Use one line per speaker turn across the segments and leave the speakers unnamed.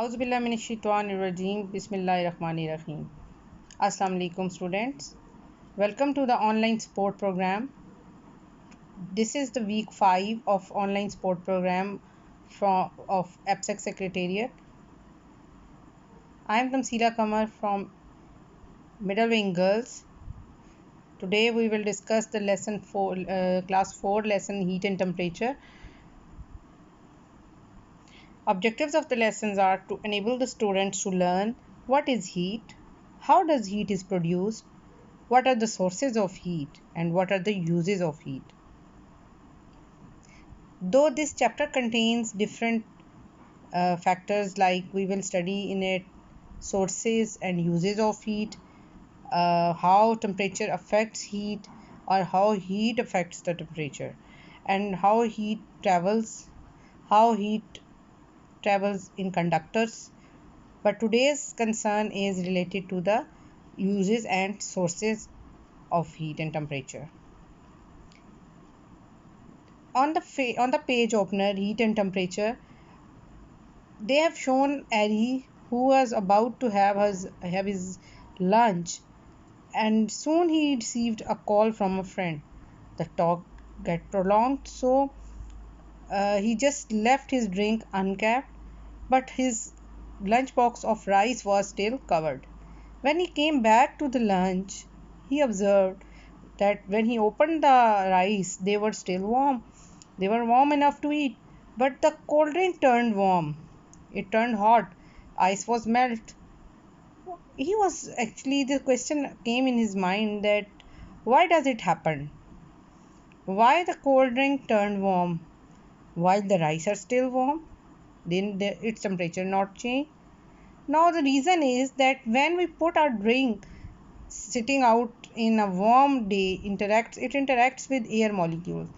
Auzubillahiminash-shaytanir-rajeem. Bismillahir-rahmanir-rahim. Assalamu alaikum students. Welcome to the online sport program. This is the week 5 of online sport program of APSEC Secretariat. I am Tamsila Kamar from Middle Wing Girls. Today we will discuss the lesson 4, class 4 lesson heat and temperature. Objectives of the lessons are to enable the students to learn what is heat, how does heat is produced, what are the sources of heat, and what are the uses of heat. Though this chapter contains different factors, like we will study in it sources and uses of heat, how temperature affects heat, or how heat affects the temperature, and how heat travels in conductors. But today's concern is related to the uses and sources of heat and temperature. On the page opener, heat and temperature, they have shown Ari, who was about to have his lunch, and soon he received a call from a friend. The talk got prolonged, so he just left his drink uncapped, but his lunchbox of rice was still covered. When he came back to the lunch, he observed that when he opened the rice, they were still warm. They were warm enough to eat, but the cold drink turned warm. It turned hot. Ice was melt. The question came in his mind that why does it happen? Why the cold drink turned warm while the rice are still warm? Didn't its temperature not change? Now the reason is that when we put our drink sitting out in a warm day, it interacts with air molecules,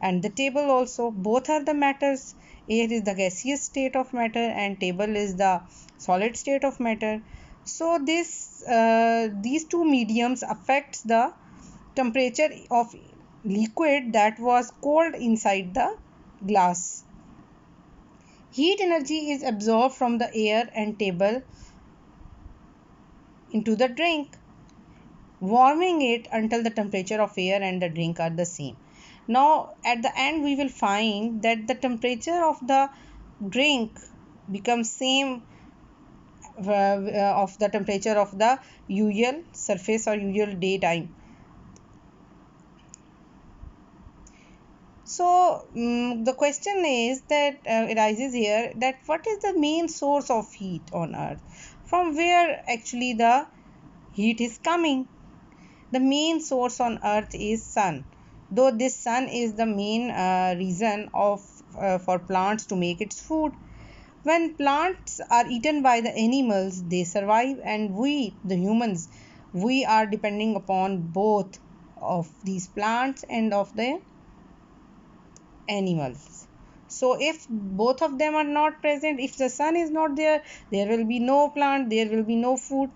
and the table also. Both are the matters. Air is the gaseous state of matter and table is the solid state of matter. So these two mediums affects the temperature of liquid that was cold inside the glass. Heat energy is absorbed from the air and table into the drink, warming it until the temperature of air and the drink are the same. Now at the end we will find that the temperature of the drink becomes same of the temperature of the usual surface or usual daytime. So the question is that arises here, that what is the main source of heat on earth? From where actually the heat is coming? The main source on earth is sun, though this sun is the main reason for plants to make its food. When plants are eaten by the animals, they survive, and we, the humans, we are depending upon both of these plants and of the animals. So if both of them are not present, if the sun is not there, there will be no plant, there will be no food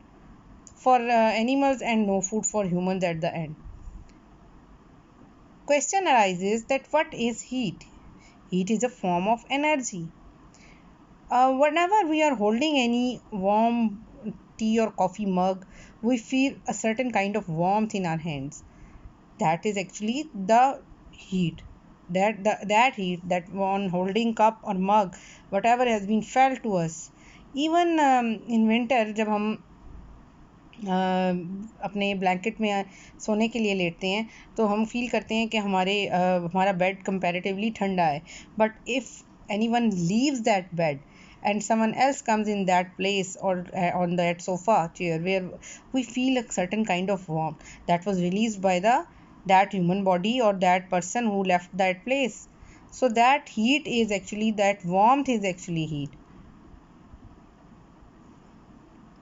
for animals and no food for humans at the end. Question arises that what is heat? Heat is a form of energy. Whenever we are holding any warm tea or coffee mug, we feel a certain kind of warmth in our hands. That is actually the heat. That heat, that one holding cup or mug, whatever has been felt to us. Even in winter, जब हम अपने blanket में सोने के लिए लेटते हैं, तो हम फील करते हैं कि हमारा बेड कंपैरेटिवली ठंडा है. But if anyone leaves that bed and someone else comes in that place or on that sofa chair, where we feel a certain kind of warmth that was released by that human body or that person who left that place. So that heat is actually, that warmth is actually heat.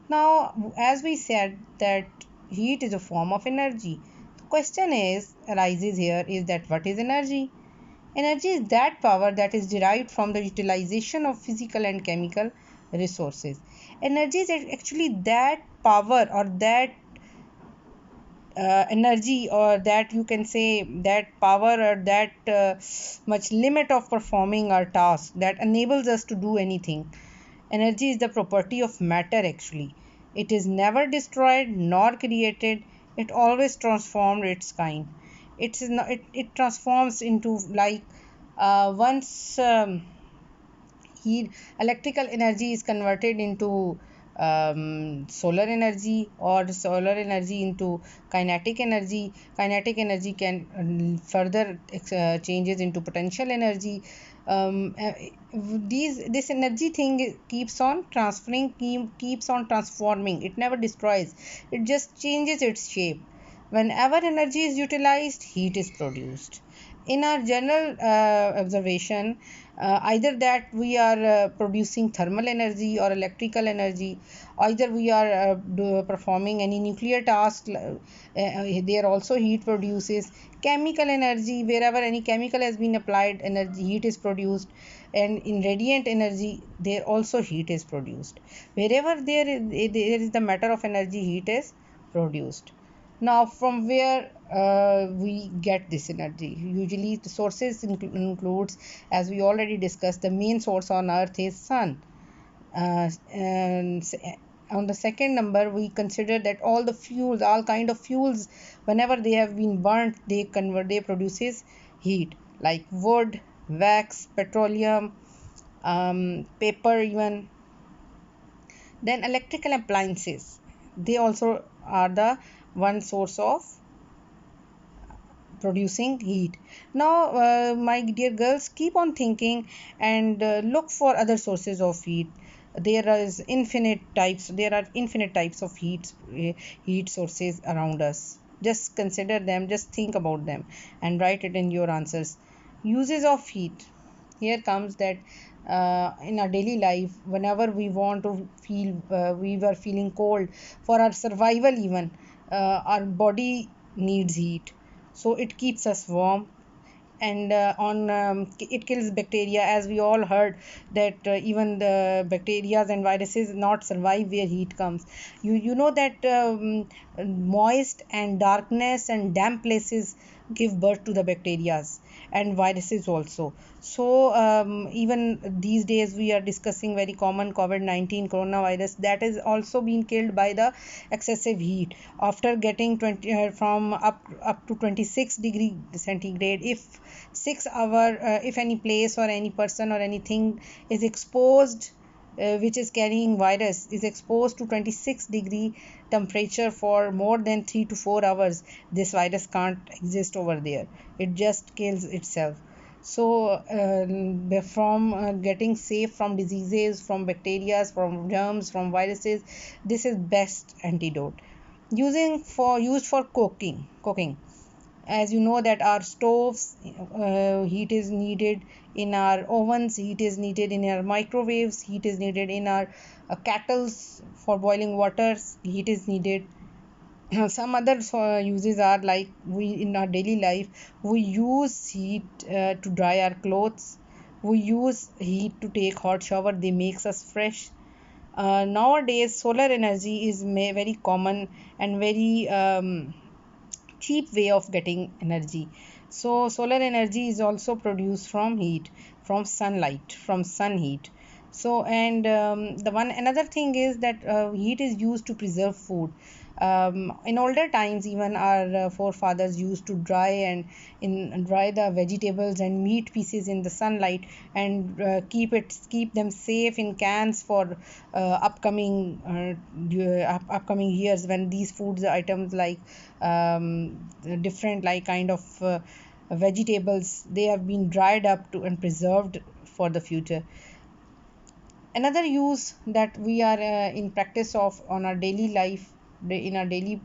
Now, as we said that heat is a form of energy, the question arises here is that what is energy? Energy is that power that is derived from the utilization of physical and chemical resources. Energy is actually that power or that energy, or that you can say that power or that much limit of performing our task that enables us to do anything. Energy is the property of matter actually. It is never destroyed nor created, it always transformed its kind. It is not, it transforms into like once heat electrical energy is converted into solar energy, or solar energy into kinetic energy can further changes into potential energy. This energy thing keeps on transferring, keeps on transforming, it never destroys, it just changes its shape. Whenever energy is utilized, heat is produced. In our general observation, either that we are producing thermal energy or electrical energy, either we are performing any nuclear task, there also heat produces. Chemical energy, wherever any chemical has been applied, energy heat is produced. And in radiant energy, there also heat is produced. Wherever there is the matter of energy, heat is produced. Now, from where we get this energy? Usually, the sources includes, as we already discussed, the main source on Earth is sun. And on the second number, we consider that all the fuels, all kind of fuels, whenever they have been burnt, they produces heat, like wood, wax, petroleum, paper, even. Then electrical appliances, they also are the one source of producing heat. Now, my dear girls, keep on thinking and look for other sources of heat. There are infinite types of heat sources around us. Just consider them, just think about them, and write it in your answers. Uses of heat. Here comes that in our daily life, whenever we want to feel, we were feeling cold, for our survival even, our body needs heat, so it keeps us warm. And on it kills bacteria, as we all heard that even the bacteria and viruses not survive where heat comes. You know that moist and darkness and damp places give birth to the bacteria and viruses also. So even these days we are discussing very common COVID-19 coronavirus, that is also been killed by the excessive heat. After getting 20 from up to 26 degree centigrade, if 6 hour, if any place or any person or anything is exposed, which is carrying virus, is exposed to 26-degree temperature for more than 3 to 4 hours, this virus can't exist over there, it just kills itself. So from getting safe from diseases, from bacteria, from germs, from viruses, this is best antidote. Used for cooking, as you know that our stoves, heat is needed, in our ovens heat is needed, in our microwaves heat is needed, in our kettles for boiling waters heat is needed. Some other uses are like, we in our daily life we use heat to dry our clothes, we use heat to take hot shower, they makes us fresh. Nowadays solar energy is very common and very cheap way of getting energy. So solar energy is also produced from heat, from sunlight, from sun heat. So, and the one another thing is that heat is used to preserve food. In older times, even our forefathers used to dry the vegetables and meat pieces in the sunlight, and keep them safe in cans for upcoming years, when these foods items like different like kind of vegetables, they have been dried up to and preserved for the future. Another use that we are in practice of on our daily life, in our daily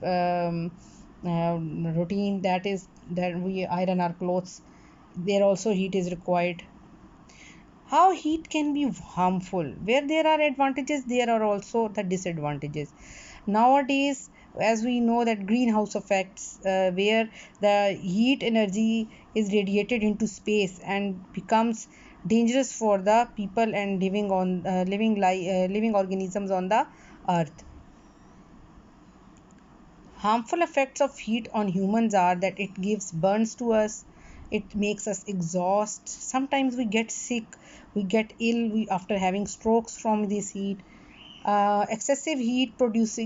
routine, that is that we iron our clothes, there also heat is required. How heat can be harmful? Where there are advantages, there are also the disadvantages. Nowadays, as we know that greenhouse effects, where the heat energy is radiated into space and becomes dangerous for the people and living organisms on the earth. Harmful effects of heat on humans are that it gives burns to us, it makes us exhaust. Sometimes we get sick, we get ill after having strokes from this heat. Excessive heat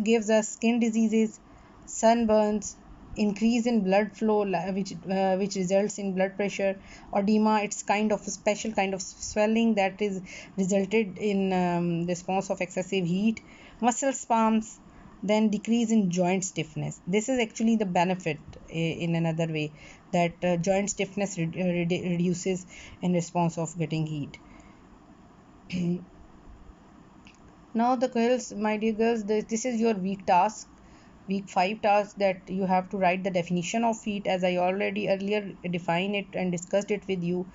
gives us skin diseases, sunburns, increase in blood flow, which results in blood pressure, edema. It's kind of a special kind of swelling that is resulted in response of excessive heat, muscle spasms, then decrease in joint stiffness. This is actually the benefit in another way, that joint stiffness reduces in response of getting heat. Now the girls, my dear girls, this is your week task, week 5 task, that you have to write the definition of heat. As I already earlier defined it and discussed it with you,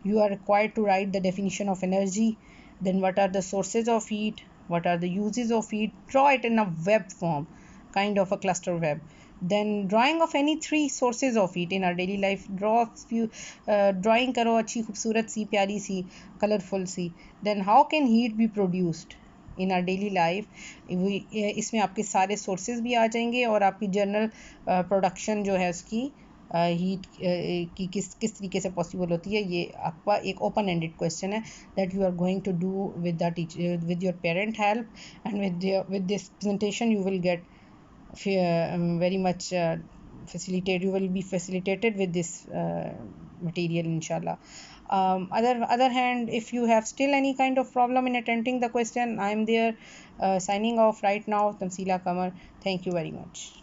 you are required to write the definition of energy, then what are the sources of heat, what are the uses of heat, draw it in a web form, kind of a cluster web. Then drawing of any three sources of heat in our daily life, draw few drawing करो अच्छी खूबसूरत सी प्यारी सी colourful सी. Then how can heat be produced in our daily life. इसमें आपके सारे सोर्सेज भी आ जाएंगे और आपकी जनरल प्रोडक्शन जो है उसकी हीट की किस तरीके से पॉसिबल होती है. ये आपका एक ओपन एंडेड क्वेश्चन है that you are going to do with the teacher, with your parent help, and with this presentation you will get very much facilitate, you will be facilitated with this material, inshallah. Other hand, if you have still any kind of problem in attempting the question, I am there signing off right now. Tamsila Kamar, thank you very much.